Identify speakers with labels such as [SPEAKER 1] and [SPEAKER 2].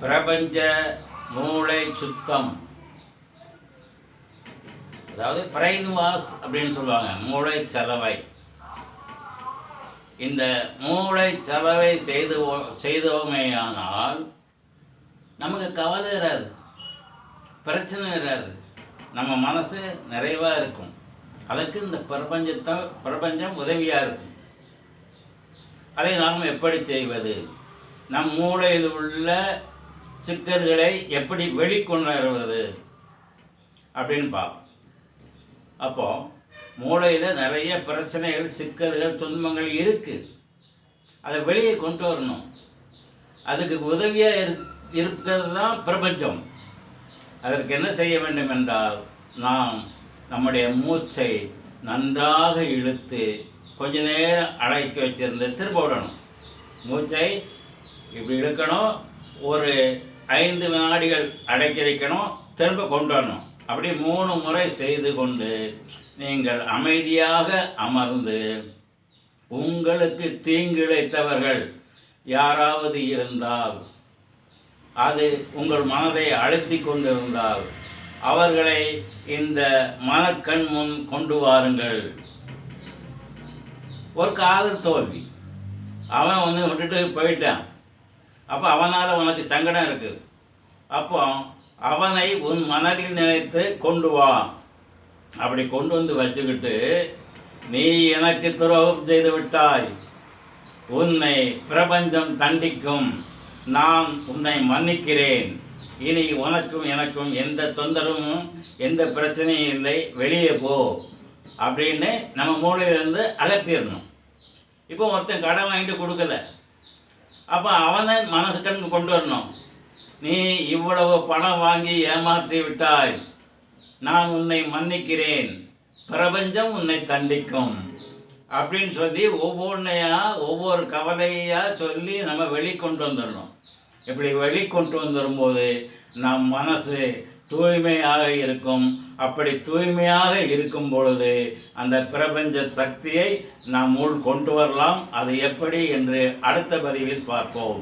[SPEAKER 1] பிரபஞ்ச மூளை சுத்தம், அதாவது பிரைன் வாஷ் அப்படின்னு சொல்லுவாங்க, மூளை சலவை. இந்த மூளை சலவை செய்தோமேயானால் நமக்கு கவலை இராது, பிரச்சனை இராது, நம்ம மனசு நிறைவாக இருக்கும். அதுக்கு இந்த பிரபஞ்சம் உதவியாக இருக்கும். அதை நாம் எப்படி செய்வது, நம் மூளையில் உள்ள சிக்கல்களை எப்படி வெளிக்கொணர்வது அப்படின்னு பார்ப்போம். அப்போது மூளையில் நிறைய பிரச்சனைகள், சிக்கல்கள், துன்பங்கள் இருக்குது. அதை வெளியே கொண்டு வரணும். அதுக்கு உதவியாக இருக்கிறது தான் பிரபஞ்சம். அதற்கு என்ன செய்ய வேண்டும் என்றால், நாம் நம்முடைய மூச்சை நன்றாக இழுத்து கொஞ்ச நேரம் அடக்கி வச்சிருந்து திரும்ப விடணும். மூச்சை இப்படி இழுக்கணும், ஒரு 5 வினாடிகள் அடக்கி வைக்கணும், திரும்ப கொண்டு வரணும். அப்படி 3 முறை செய்து கொண்டு நீங்கள் அமைதியாக அமர்ந்து, உங்களுக்கு தீங்கிழைத்தவர்கள் யாராவது இருந்தால், அது உங்கள் மனதை அழுத்தி கொண்டிருந்தால், அவர்களை இந்த மனக்கண் முன் கொண்டு வாருங்கள். ஒரு காதல் தோல்வி, அவன் விட்டுட்டு போயிட்டான். அப்போ அவனால் உனக்கு சங்கடம் இருக்குது. அப்போ அவனை உன் மனதில் நினைத்து கொண்டு வா. அப்படி கொண்டு வந்து வச்சுக்கிட்டு, நீ எனக்கு துரோகம் செய்து விட்டாய், உன்னை பிரபஞ்சம் தண்டிக்கும், நான் உன்னை மன்னிக்கிறேன், இனி உனக்கும் எனக்கும் எந்த தொந்தரவும் எந்த பிரச்சனையும் இல்லை, வெளியே போ அப்படின்னு நம்ம மூளையிலேருந்து அகற்றிடணும். இப்போ ஒருத்தன் கடன் வாங்கிட்டு கொடுக்கல, அப்போ அவனை மனசுக்கண் கொண்டு வரணும். நீ இவ்வளவு பணம் வாங்கி ஏமாற்றி விட்டாய், நான் உன்னை மன்னிக்கிறேன், பிரபஞ்சம் உன்னை தண்டிக்கும் அப்படின்னு சொல்லி ஒவ்வொரு கவலையாக சொல்லி நம்ம வெளிக்கொண்டு வந்துடணும். இப்படி வெளிக்கொண்டு வந்துடும்போது நம் மனசு தூய்மையாக இருக்கும். அப்படி தூய்மையாக இருக்கும் பொழுது அந்த பிரபஞ்ச சக்தியை நாம் உள் கொண்டு வரலாம். அது எப்படி என்று அடுத்த பதிவில் பார்ப்போம்.